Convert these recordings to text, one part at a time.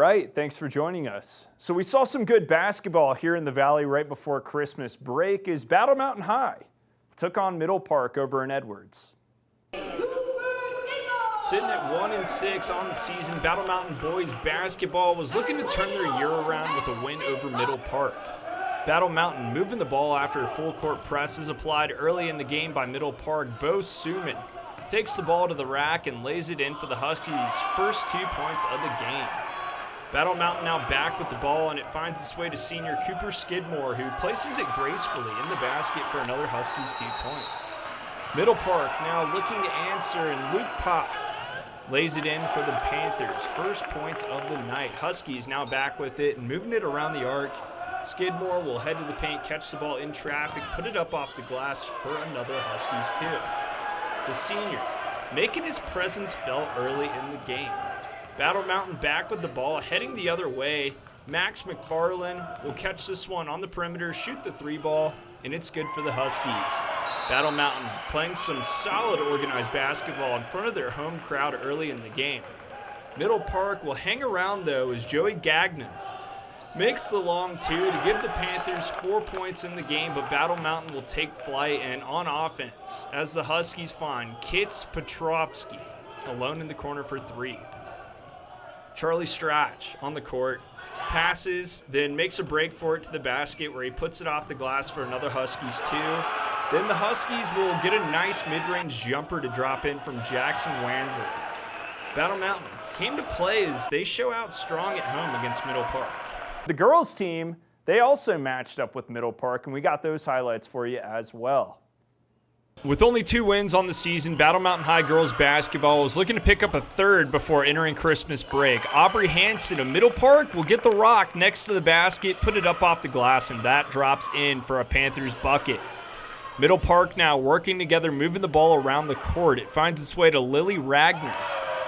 right, thanks for joining us. So we saw some good basketball here in the Valley right before Christmas break as Vail Mountain High took on Middle Park over in Edwards. Sitting at 1-6 on the season, Vail Mountain boys basketball was looking to turn their year around with a win over Middle Park. Vail Mountain moving the ball after a full court press is applied early in the game by Middle Park. Bo Suman takes the ball to the rack and lays it in for the Huskies' first 2 points of the game. Vail Mountain now back with the ball, and it finds its way to senior Cooper Skidmore, who places it gracefully in the basket for another Huskies 2 points. Middle Park now looking to answer, and Luke Pop lays it in for the Panthers' first points of the night. Huskies now back with it and moving it around the arc. Skidmore will head to the paint, catch the ball in traffic, put it up off the glass for another Huskies 2. The senior making his presence felt early in the game. Vail Mountain back with the ball, heading the other way. Max McFarland will catch this one on the perimeter, shoot the 3-ball, and it's good for the Huskies. Vail Mountain playing some solid organized basketball in front of their home crowd early in the game. Middle Park will hang around though as Joey Gagnon makes the long 2 to give the Panthers 4 points in the game, but Vail Mountain will take flight and on offense as the Huskies find Kits Petrovsky alone in the corner for 3. Charlie Strach on the court, passes, then makes a break for it to the basket where he puts it off the glass for another Huskies 2. Then the Huskies will get a nice mid-range jumper to drop in from Jackson Wansley. Vail Mountain came to play as they show out strong at home against Middle Park. The girls team, they also matched up with Middle Park, and we got those highlights for you as well. With only 2 wins on the season, Vail Mountain High girls basketball was looking to pick up a third before entering Christmas break. Aubrey Hansen of Middle Park will get the rock next to the basket, put it up off the glass, and that drops in for a Panthers bucket. Middle Park now working together, moving the ball around the court. It finds its way to Lily Ragnar,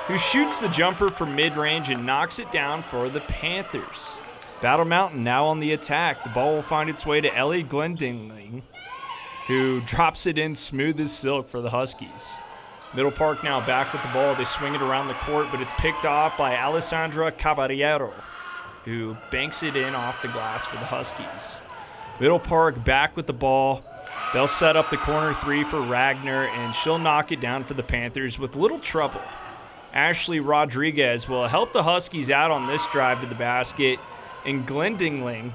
who shoots the jumper from mid-range and knocks it down for the Panthers. Vail Mountain now on the attack. The ball will find its way to Ellie Glendingling, who drops it in smooth as silk for the Huskies. Middle Park now back with the ball. They swing it around the court, but it's picked off by Alessandra Caballero, who banks it in off the glass for the Huskies. Middle Park back with the ball. They'll set up the corner 3 for Ragnar, and she'll knock it down for the Panthers with little trouble. Ashley Rodriguez will help the Huskies out on this drive to the basket, and Glendingling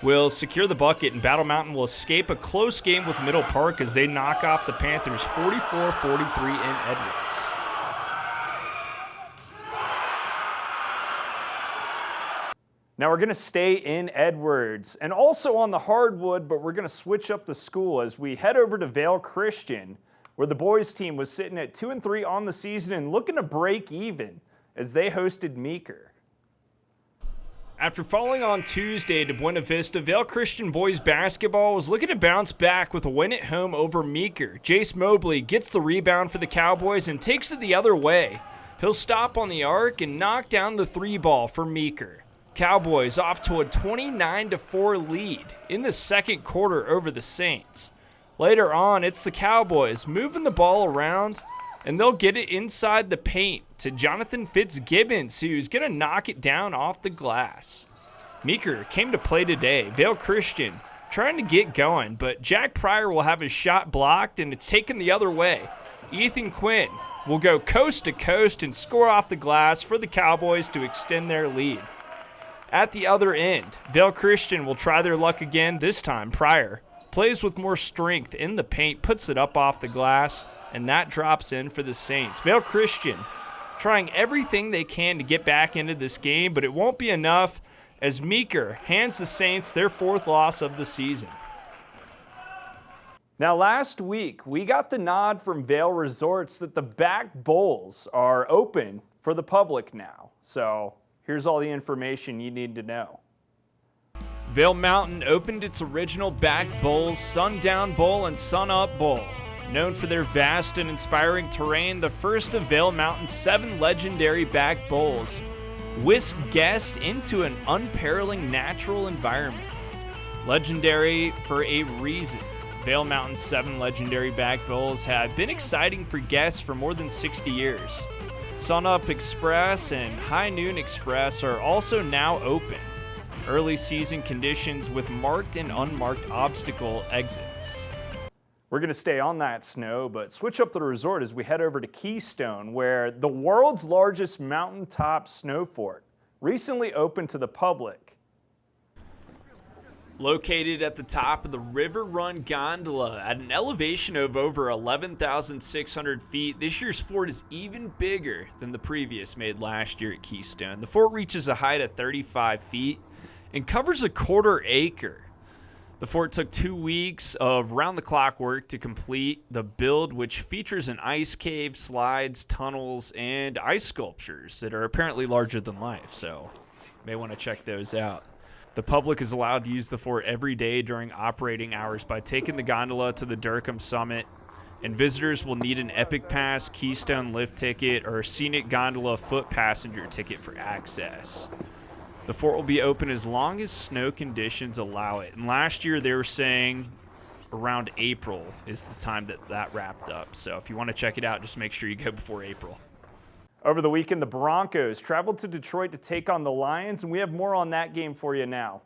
will secure the bucket, and Vail Mountain will escape a close game with Middle Park as they knock off the Panthers 44-43 in Edwards. Now we're going to stay in Edwards and also on the hardwood, but we're going to switch up the school as we head over to Vail Christian, where the boys team was sitting at 2-3 on the season and looking to break even as they hosted Meeker. After falling on Tuesday to Buena Vista, Vail Christian boys basketball was looking to bounce back with a win at home over Meeker. Jace Mobley gets the rebound for the Cowboys and takes it the other way. He'll stop on the arc and knock down the 3-ball for Meeker. Cowboys off to a 29-4 lead in the second quarter over the Saints. Later on, it's the Cowboys moving the ball around, and they'll get it inside the paint to Jonathan Fitzgibbons, who's going to knock it down off the glass. Meeker came to play today. Vail Christian trying to get going, but Jack Pryor will have his shot blocked, and it's taken the other way. Ethan Quinn will go coast to coast and score off the glass for the Cowboys to extend their lead. At the other end, Vail Christian will try their luck again. This time, Pryor plays with more strength in the paint, puts it up off the glass, and that drops in for the Saints. Vail Christian trying everything they can to get back into this game, but it won't be enough as Meeker hands the Saints their 4th loss of the season. Now last week, we got the nod from Vail Resorts that the back bowls are open for the public now. So here's all the information you need to know. Vail Mountain opened its original back bowls, Sundown Bowl and Sun Up Bowl. Known for their vast and inspiring terrain, the first of Vail Mountain's 7 legendary back bowls whisk guests into an unparalleled natural environment. Legendary for a reason. Vail Mountain's 7 legendary back bowls have been exciting for guests for more than 60 years. Sunup Express and High Noon Express are also now open. Early season conditions with marked and unmarked obstacle exits. We're going to stay on that snow, but switch up the resort as we head over to Keystone, where the world's largest mountaintop snow fort recently opened to the public. Located at the top of the River Run Gondola at an elevation of over 11,600 feet, this year's fort is even bigger than the previous made last year at Keystone. The fort reaches a height of 35 feet and covers a quarter acre. The fort took 2 weeks of round-the-clock work to complete the build, which features an ice cave, slides, tunnels, and ice sculptures that are apparently larger than life, so you may want to check those out. The public is allowed to use the fort every day during operating hours by taking the gondola to the Durkham summit, and visitors will need an Epic Pass, Keystone lift ticket, or a Scenic Gondola foot passenger ticket for access. The fort will be open as long as snow conditions allow it, and last year they were saying around April is the time that wrapped up. So if you want to check it out, just make sure you go before April. Over the weekend, the Broncos traveled to Detroit to take on the Lions, and we have more on that game for you now.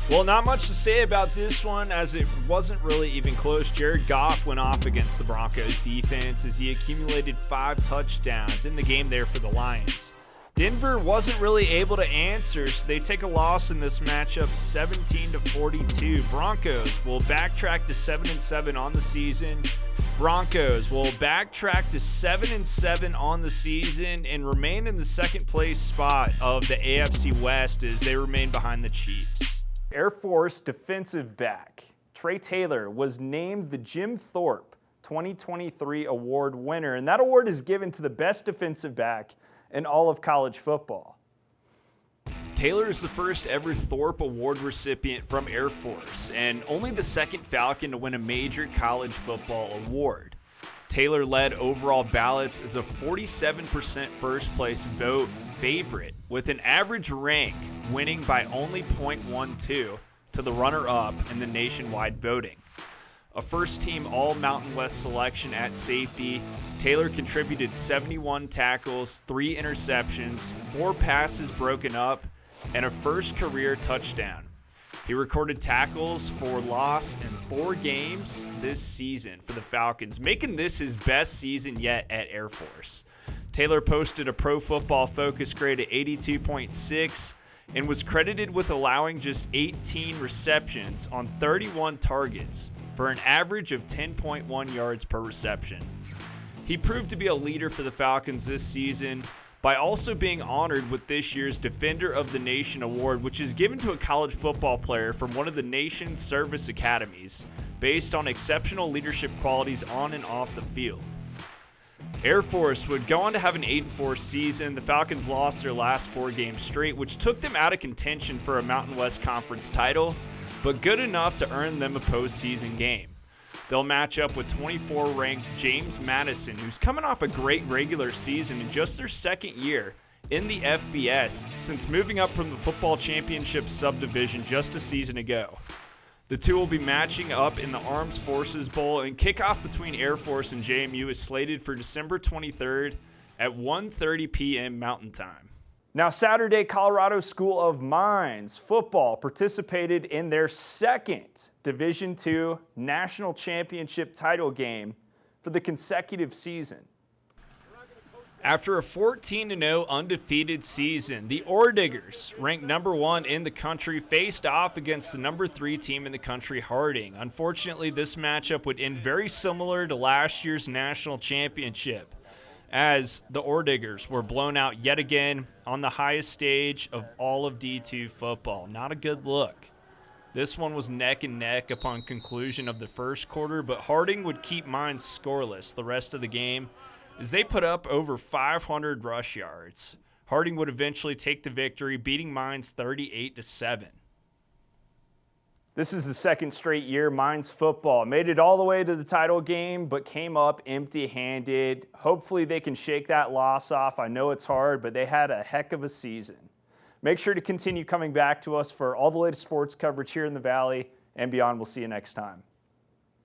Well, not much to say about this one, as it wasn't really even close. Jared Goff went off against the Broncos defense as he accumulated 5 touchdowns in the game there for the Lions. Denver wasn't really able to answer, so they take a loss in this matchup 17-42. Broncos will backtrack to 7-7 on the season. Broncos will backtrack to 7-7 on the season and remain in the second place spot of the AFC West as they remain behind the Chiefs. Air Force defensive back Trey Taylor was named the Jim Thorpe 2023 award winner, and that award is given to the best defensive back in all of college football. Taylor is the first ever Thorpe Award recipient from Air Force and only the second Falcon to win a major college football award. Taylor led overall ballots as a 47% first place vote favorite, with an average rank winning by only 0.12 to the runner-up in the nationwide voting. A first-team All-Mountain West selection at safety, Taylor contributed 71 tackles, 3 interceptions, 4 passes broken up, and a first career touchdown. He recorded tackles for loss in 4 games this season for the Falcons, making this his best season yet at Air Force. Taylor posted a Pro Football Focus grade of 82.6 and was credited with allowing just 18 receptions on 31 targets for an average of 10.1 yards per reception. He proved to be a leader for the Falcons this season by also being honored with this year's Defender of the Nation award, which is given to a college football player from one of the nation's service academies based on exceptional leadership qualities on and off the field. Air Force would go on to have an 8-4 season. The Falcons lost their last 4 games straight, which took them out of contention for a Mountain West Conference title, but good enough to earn them a postseason game. They'll match up with 24-ranked James Madison, who's coming off a great regular season in just their second year in the FBS since moving up from the Football Championship subdivision just a season ago. The two will be matching up in the Armed Forces Bowl, and kickoff between Air Force and JMU is slated for December 23rd at 1:30 p.m. Mountain Time. Now Saturday, Colorado School of Mines football participated in their second Division II National Championship title game for the consecutive season. After a 14-0 undefeated season, the Orediggers, ranked number 1 in the country, faced off against the number 3 team in the country, Harding. Unfortunately, this matchup would end very similar to last year's national championship, as the Orediggers were blown out yet again on the highest stage of all of D2 football. Not a good look. This one was neck and neck upon conclusion of the first quarter, but Harding would keep Mines scoreless the rest of the game as they put up over 500 rush yards. Harding would eventually take the victory, beating Mines 38-7. This is the second straight year Mines football made it all the way to the title game, but came up empty-handed. Hopefully they can shake that loss off. I know it's hard, but they had a heck of a season. Make sure to continue coming back to us for all the latest sports coverage here in the Valley and beyond. We'll see you next time.